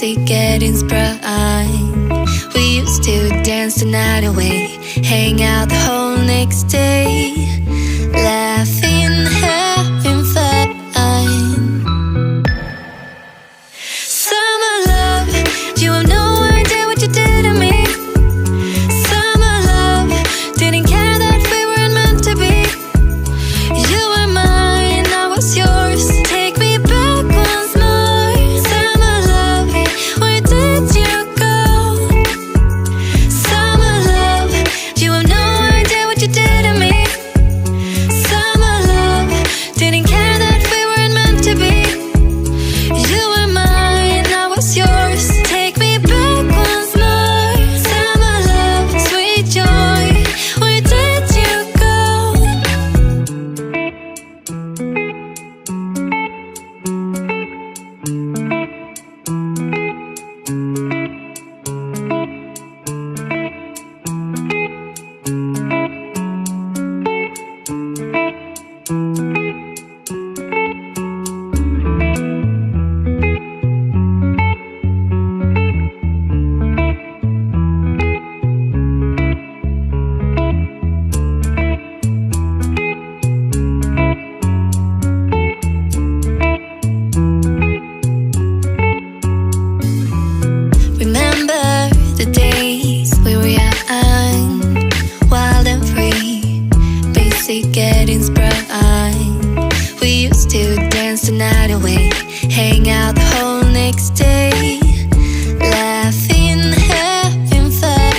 basic getting's prime. We used to dance the night away, hang out the whole next day, laughing, having fun. Summer love, you have no idea what you did to me. Summer love, didn't care that we weren't meant to be. You were mine, I was yours. Take me back once more. Summer love, where did you go? Summer love, you have no idea what you did to me. Summer love, didn't care that we weren't meant to be. You were mine, I was yours. Take me back once more. Summer love, sweet joy, where did you go? Remember the days we were young, wild and free, basic getting's prime. We used to dance the night away, hang out the whole next day, laughing, having fun.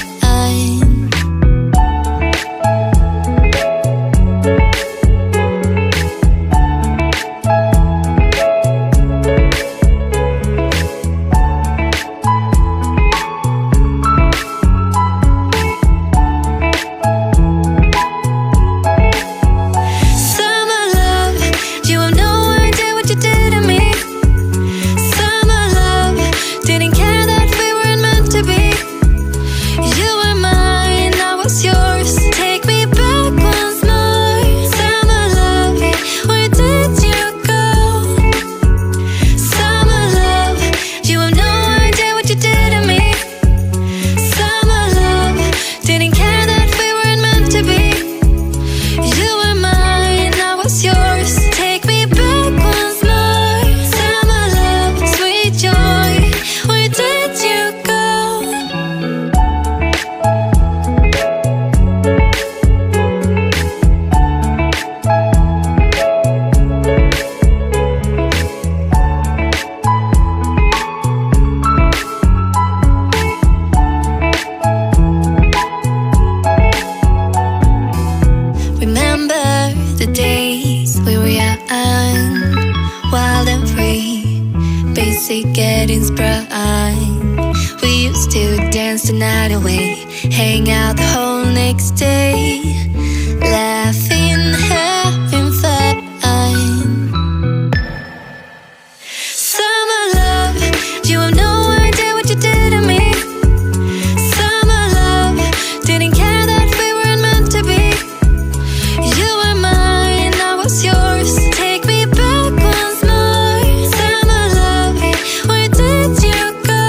Summer love, you have no idea what you did to me. Summer love, didn't care that we weren't meant to be. You were mine, I was yours. Take me back once more. Summer love, where did you go? Summer love, you have no idea what you did to me. Summer love, didn't care that we weren't meant to be. You were mine, I was yours. Take me back once more. Summer love, sweet joy, where did you go? Remember the days we were young, wild and free, basic getting's prime. We used to dance the night away, hang out the whole next day, laughing, having fun. Summer love, you have no idea what you did to me. Summer love, didn't care that we weren't meant to be. You were mine, I was yours. Take me back once more. Summer love, where did you go?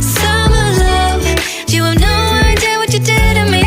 Summer love, you have no idea what you did to me.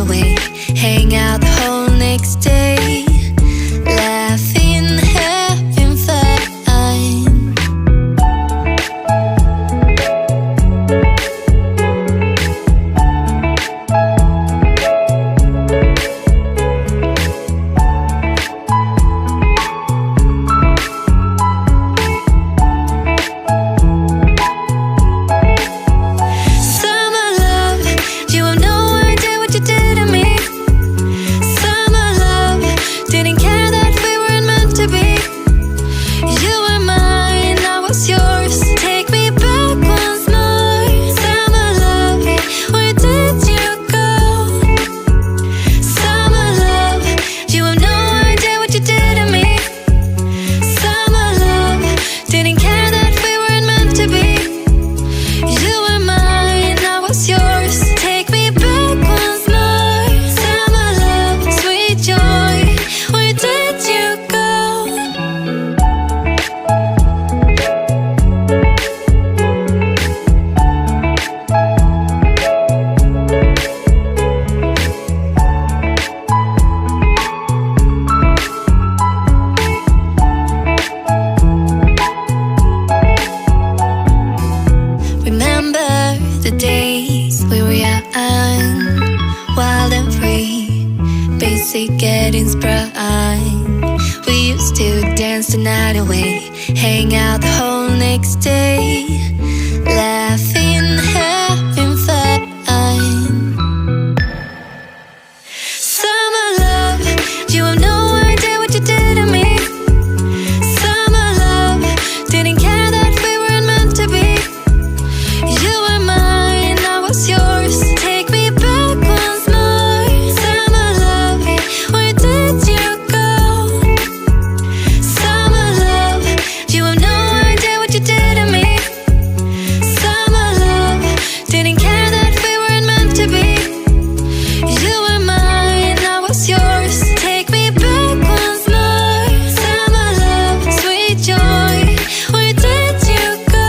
away, hang out the whole next day, laughing, having fun. The days we were young, wild and free, basic getting sprung. We used to dance the night away, hang out the whole next day, laughing, having fun. Summer love, you have no idea what you did to me. Summer love, didn't care that we weren't meant to be. You were mine, I was yours. Take me back once more. Summer love, where did you go? Summer love, you have no idea what you did to me. Summer love, didn't care that we weren't meant to be. You were mine, I was yours. Take me back once more. Summer love, sweet joy, where did you go?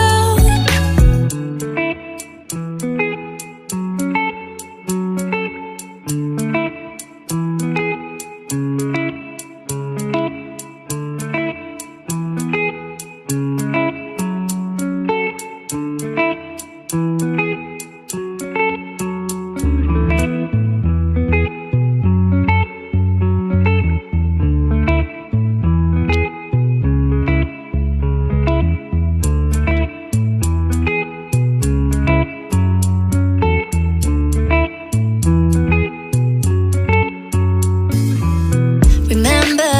Remember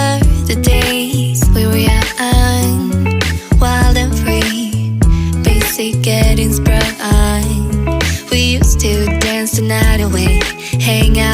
the days we were young, wild and free, basic getting sprung. We used to dance the night away, hang out